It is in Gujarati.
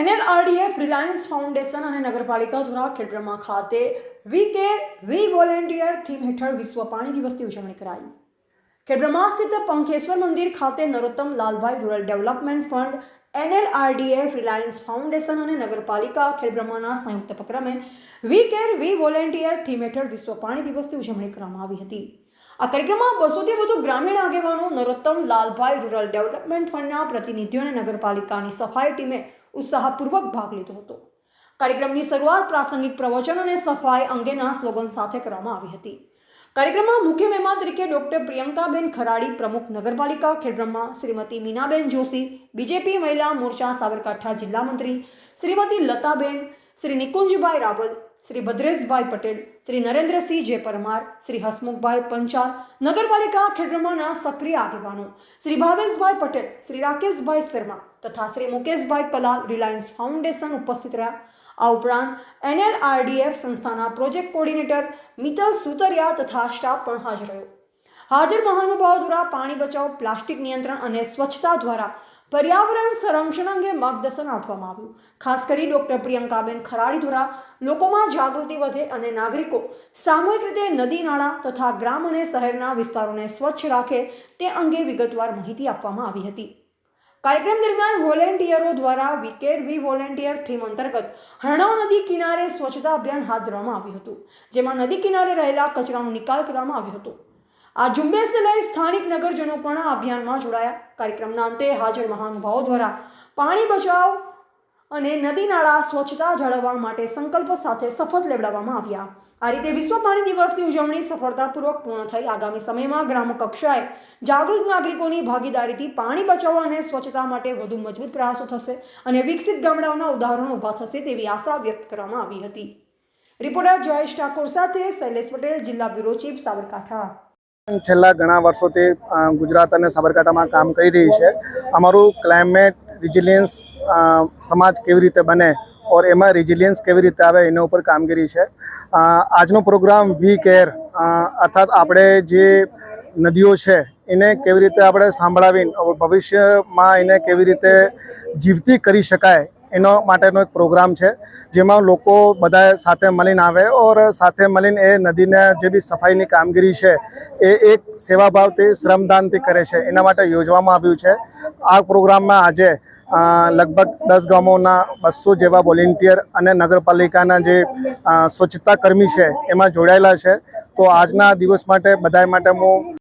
NLRDF રિલાયન્સ ફાઉન્ડેશન અને નગરપાલિકા દ્વારા ખેડબ્રહ્મા ખાતે વી કેર વી વોલેન્ટિયર થીમ હેઠળ વિશ્વ પાણી દિવસની ઉજવણી કરાઈ। ખેડબ્રહ્મા સ્થિત પંખેશ્વર મંદિર ખાતે Narottam Lalbhai rural development fund NLRDF Reliance foundation અને નગરપાલિકા ખેડબ્રહ્માના સંયુક્ત ઉપક્રમે વી કેર વી વોલેન્ટિયર થીમ હેઠળ વિશ્વ પાણી દિવસની ઉજવણી કરવામાં આવી હતી। આ કાર્યક્રમમાં 200થી વધુ ગ્રામીણ આગેવાનો, નરોત્તમ લાલભાઈ રૂરલ ડેવલપમેન્ટ ફંડના પ્રતિનિધિઓ અને નગરપાલિકાની સફાઈ ટીમે ઉત્સાહપૂર્વક ભાગ લીધો હતો। કાર્યક્રમની શરૂઆત પ્રાસંગિક પ્રવચન અને સફાઈ અંગેના સ્લોગન સાથે કરવામાં આવી હતી। કાર્યક્રમમાં મુખ્ય મહેમાન તરીકે ડોક્ટર પ્રિયંકાબેન ખરાડી, પ્રમુખ નગરપાલિકા ખેડબ્રહ્મા શ્રીમતી મીનાબેન જોશી, બીજેપી મહિલા મોરચા સાબરકાંઠા જિલ્લા મંત્રી શ્રીમતી લતાબેન, શ્રી નિકુંજભાઈ રાવલ, શ્રી ભદ્રેશભાઈ પટેલ, શ્રી નરેન્દ્રસિંહ જે પરમાર, શ્રી હસમુખભાઈ પંચાલ, નગરપાલિકા ખેડબ્રહ્માના સક્રિય આગેવાનો શ્રી ભાવેશભાઈ પટેલ, શ્રી રાકેશભાઈ શર્મા તથા શ્રી મુકેશભાઈ કલાલ રિલાયન્સ ફાઉન્ડેશન ઉપસ્થિત રહ્યા। આ ઉપરાંત NLRDF સંસ્થાના પ્રોજેક્ટ કોર્ડિનેટર મિત્તલ સુતરિયા તથા સ્ટાફ પણ હાજર રહ્યો। હાજર મહાનુભાવો દ્વારા પાણી બચાવ, પ્લાસ્ટિક નિયંત્રણ અને સ્વચ્છતા દ્વારા પર્યાવરણ સંરક્ષણ અંગે માર્ગદર્શન આપવામાં આવ્યું। ખાસ કરી ડોક્ટર પ્રિયંકાબેન ખરાડી દ્વારા લોકોમાં જાગૃતિ વધે અને નાગરિકો સામૂહિક રીતે નદી, નાળા તથા ગ્રામ અને શહેરના વિસ્તારોને સ્વચ્છ રાખે તે અંગે વિગતવાર માહિતી આપવામાં આવી હતી। કાર્યક્રમ દરમિયાન વોલેન્ટિયરો દ્વારા વી કેર વી વોલેન્ટિયર થીમ અંતર્ગત હરણાવ નદી કિનારે સ્વચ્છતા અભિયાન હાથ ધરવામાં આવ્યું હતું, જેમાં નદી કિનારે રહેલા કચરાનો નિકાલ કરવામાં આવ્યો હતો। આ ઝુંબેશને લઈ સ્થાનિક નગરજનો પણ આ અભિયાનમાં જોડાયા। કાર્યક્રમના અંતે હાજર મહાનુભાવો દ્વારા પાણી બચાવ અને નદી નાળા સ્વચ્છતા જાળવવા માટે સંકલ્પ સાથે શપથ લેવડાવવામાં આવ્યા। આ રીતે વિશ્વ પાણી દિવસની ઉજવણી સફળતાપૂર્વક પૂર્ણ થઈ। આગામી સમયમાં ગ્રામ કક્ષાએ જાગૃત નાગરિકોની ભાગીદારીથી પાણી બચાવવા અને સ્વચ્છતા માટે વધુ મજબૂત પ્રયાસો થશે અને વિકસિત ગામડાઓના ઉદાહરણો ઊભા થશે તેવી આશા વ્યક્ત કરવામાં આવી હતી। રિપોર્ટર જયેશ ઠાકોર સાથે શૈલેષ પટેલ, જિલ્લા બ્યુરો ચીફ, સાબરકાંઠા। છેલ્લા ઘણા વર્ષોથી ગુજરાત અને સાબરકાંઠામાં કામ કરી રહી છે। અમારું ક્લાઇમેટ રિઝિલિયન્સ સમાજ કેવી રીતે બને और એમાં રિઝિલિયન્સ કેવી રીતે આવે એના ઉપર કામગીરી છે। આજનો પ્રોગ્રામ વી કેર અર્થાત આપણે જે નદીઓ છે એને કેવી રીતે આપણે સાંભળાવીને ભવિષ્યમાં એને કેવી રીતે જીવતી કરી શકાય એનો માટેનો એક પ્રોગ્રામ છે, જેમાં લોકો બધા સાથે મળીને આવે और સાથે મળીને એ નદીને જે બી સફાઈની કામગીરી છે એ એક સેવાભાવથી, શ્રમદાનથી કરે છે, એના માટે યોજવામાં આવ્યું છે। આ પ્રોગ્રામમાં આજે લગભગ 10 ગામોના 200 જેવા વોલેન્ટિયર અને નગરપાલિકાના જે સ્વચ્છતા કર્મી છે એમાં જોડાયેલા છે। તો આજના દિવસ માટે બધા માટે હું